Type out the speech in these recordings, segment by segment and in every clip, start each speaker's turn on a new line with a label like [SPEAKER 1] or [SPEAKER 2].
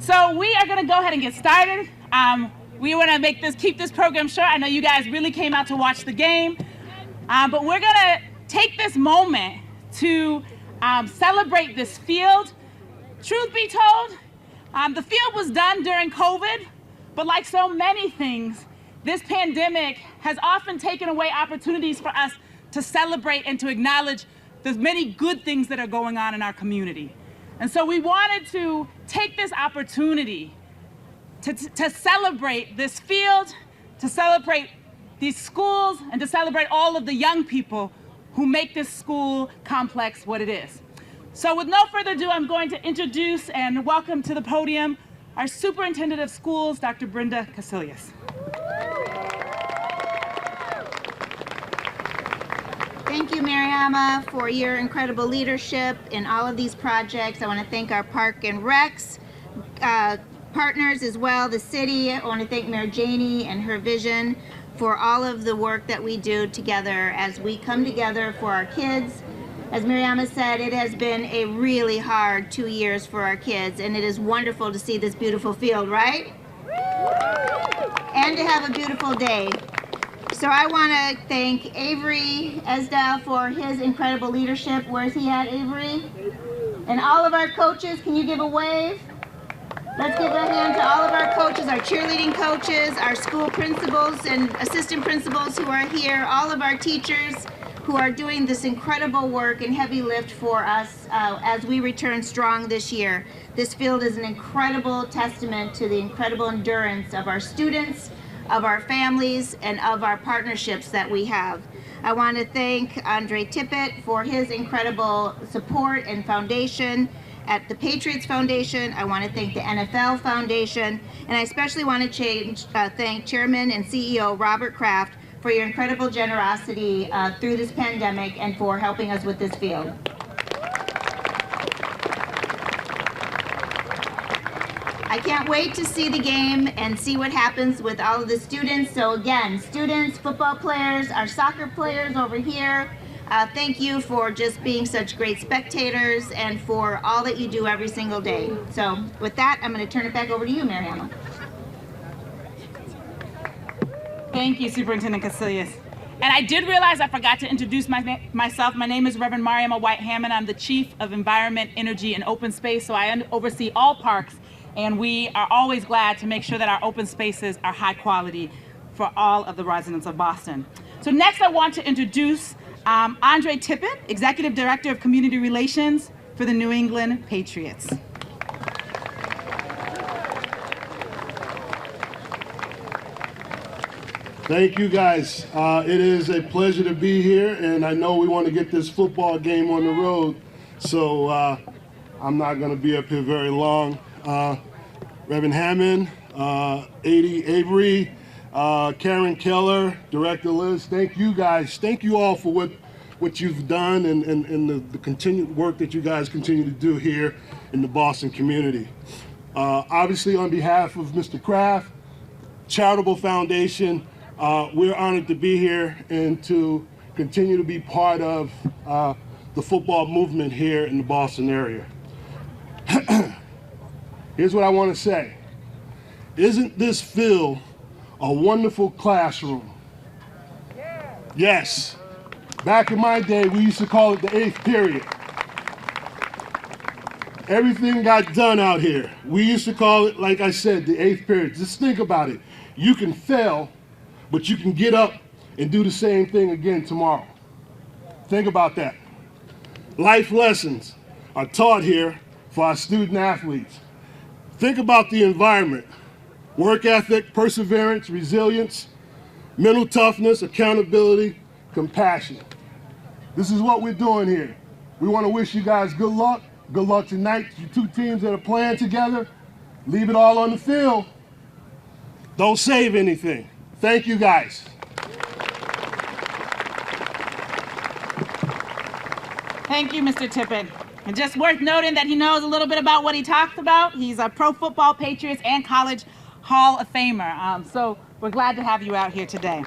[SPEAKER 1] So we are going to go ahead and get started. We want to keep this program short. I know you guys really came out to watch the game, but we're going to take this moment to celebrate this field. Truth be told, the field was done during COVID, but like so many things, this pandemic has often taken away opportunities for us to celebrate and to acknowledge the many good things that are going on in our community. And so we wanted to take this opportunity to celebrate this field, to celebrate these schools, and to celebrate all of the young people who make this school complex what it is. So with no further ado, I'm going to introduce and welcome to the podium our Superintendent of Schools, Dr. Brenda Casselius.
[SPEAKER 2] Thank you, Mariama, for your incredible leadership in all of these projects. I want to thank our Park and Recs partners as well, the city. I want to thank Mayor Janey and her vision for all of the work that we do together as we come together for our kids. As Mariama said, it has been a really hard 2 years for our kids, and it is wonderful to see this beautiful field, right? And to have a beautiful day. So I want to thank Avery Esdale for his incredible leadership. Where's he at, Avery? And all of our coaches, can you give a wave? Let's give a hand to all of our coaches, our cheerleading coaches, our school principals and assistant principals who are here, all of our teachers who are doing this incredible work and heavy lift for us as we return strong this year. This field is an incredible testament to the incredible endurance of our students, of our families, and of our partnerships that we have. I want to thank Andre Tippen for his incredible support and foundation at the Patriots Foundation. I want to thank the NFL Foundation, and I especially want to thank Chairman and CEO Robert Kraft for your incredible generosity through this pandemic and for helping us with this field. I can't wait to see the game and see what happens with all of the students. So again, students, football players, our soccer players over here, thank you for just being such great spectators and for all that you do every single day. So with that, I'm going to turn it back over to you, Mariama.
[SPEAKER 1] Thank you, Superintendent Casselius. And I did realize I forgot to introduce myself. My name is Reverend Mariama White-Hammond. I'm the Chief of Environment, Energy, and Open Space, so I oversee all parks. And we are always glad to make sure that our open spaces are high quality for all of the residents of Boston. So next I want to introduce Andre Tippen, Executive Director of Community Relations for the New England Patriots.
[SPEAKER 3] Thank you guys. It is a pleasure to be here, and I know we want to get this football game on the road, so I'm not going to be up here very long. Reverend Hammond, Avery, Karen Kelleher, Director Liz, thank you guys. Thank you all for what you've done and the continued work that you guys continue to do here in the Boston community. Obviously, on behalf of Mr. Kraft, Charitable Foundation, we're honored to be here and to continue to be part of the football movement here in the Boston area. Here's what I want to say. Isn't this field a wonderful classroom? Yes. Back in my day, we used to call it the 8th period. Everything got done out here. We used to call it, like I said, the 8th period. Just think about it. You can fail, but you can get up and do the same thing again tomorrow. Think about that. Life lessons are taught here for our student athletes. Think about the environment. Work ethic, perseverance, resilience, mental toughness, accountability, compassion. This is what we're doing here. We want to wish you guys good luck. Good luck tonight. You two teams that are playing together, leave it all on the field. Don't save anything. Thank you guys.
[SPEAKER 1] Thank you, Mr. Tippen. And just worth noting that he knows a little bit about what he talked about. He's a Pro Football Patriots and College Hall of Famer. So we're glad to have you out here today.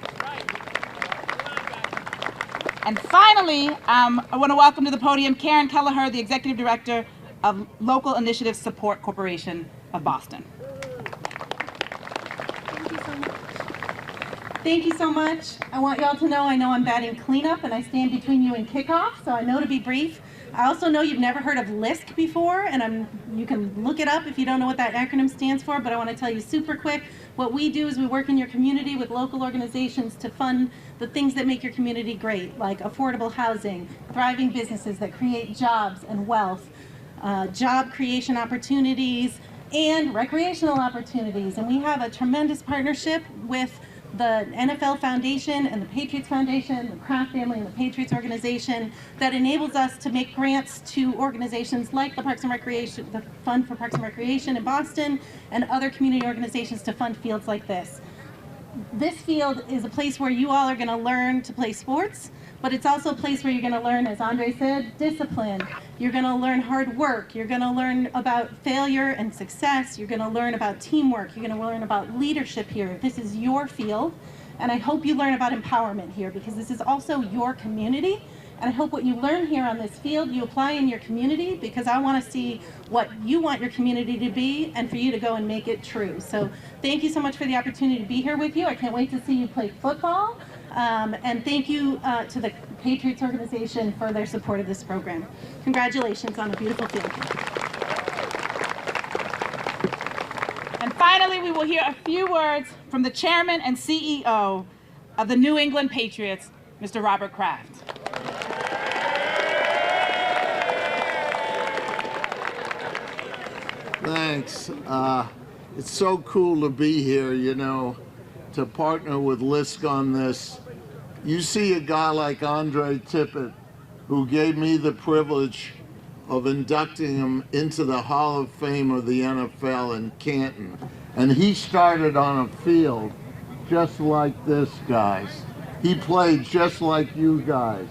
[SPEAKER 1] And finally, I want to welcome to the podium Karen Kelleher, the Executive Director of Local Initiative Support Corporation of Boston.
[SPEAKER 4] Thank you so much. I want you all to know I'm batting cleanup and I stand between you and kickoff, so I know to be brief. I also know you've never heard of LISC before, and you can look it up if you don't know what that acronym stands for, but I want to tell you super quick. What we do is we work in your community with local organizations to fund the things that make your community great, like affordable housing, thriving businesses that create jobs and wealth, job creation opportunities, and recreational opportunities. And we have a tremendous partnership with the NFL Foundation and the Patriots Foundation, the Kraft family and the Patriots organization that enables us to make grants to organizations like the Parks and Recreation, the Fund for Parks and Recreation in Boston, and other community organizations to fund fields like this. This field is a place where you all are going to learn to play sports, but it's also a place where you're going to learn, as Andre said, discipline. You're going to learn hard work. You're going to learn about failure and success. You're going to learn about teamwork. You're going to learn about leadership here. This is your field, and I hope you learn about empowerment here because this is also your community. And I hope what you learn here on this field, you apply in your community because I want to see what you want your community to be and for you to go and make it true. So thank you so much for the opportunity to be here with you. I can't wait to see you play football. And thank you to the Patriots organization for their support of this program. Congratulations on a beautiful field.
[SPEAKER 1] And finally, we will hear a few words from the chairman and CEO of the New England Patriots, Mr. Robert Kraft.
[SPEAKER 5] Thanks. It's so cool to be here, you know, to partner with LISC on this. You see a guy like Andre Tippen, who gave me the privilege of inducting him into the Hall of Fame of the NFL in Canton. And he started on a field just like this, guys. He played just like you guys.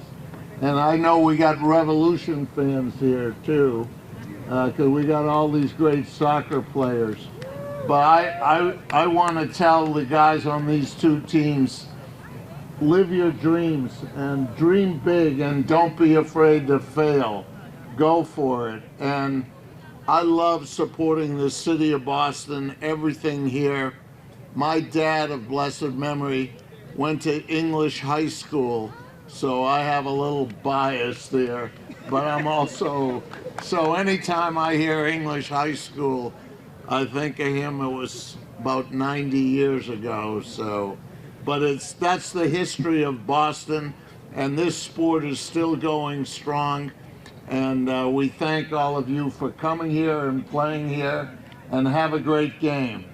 [SPEAKER 5] And I know we got Revolution fans here too, because we got all these great soccer players. But I want to tell the guys on these two teams, live your dreams and dream big and don't be afraid to fail. Go for it. And I love supporting the city of Boston, everything here. My dad of blessed memory went to English high school, so I have a little bias there. But I'm also, so anytime I hear English high school, I think of him. It was about 90 years ago, so. But that's the history of Boston, and this sport is still going strong. And we thank all of you for coming here and playing here, and have a great game.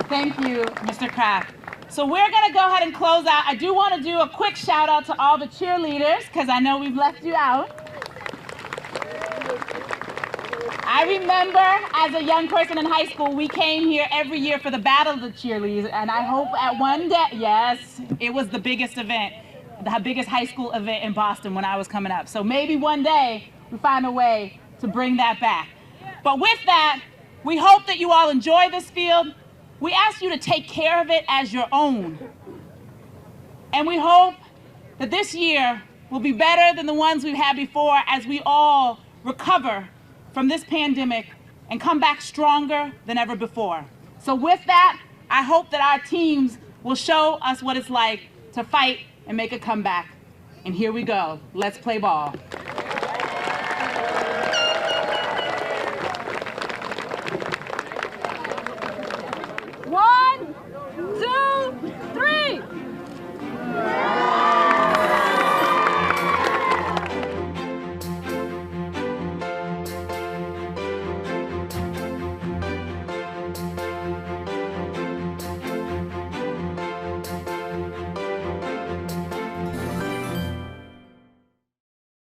[SPEAKER 1] Thank you, Mr. Kraft. So we're going to go ahead and close out. I do want to do a quick shout out to all the cheerleaders, because I know we've left you out. I remember as a young person in high school, we came here every year for the Battle of the Cheerleaders, and I hope at one day, yes, it was the biggest event, the biggest high school event in Boston when I was coming up. So maybe one day we find a way to bring that back. But with that, we hope that you all enjoy this field. We ask you to take care of it as your own. And we hope that this year will be better than the ones we've had before as we all recover from this pandemic and come back stronger than ever before. So with that, I hope that our teams will show us what it's like to fight and make a comeback. And here we go. Let's play ball.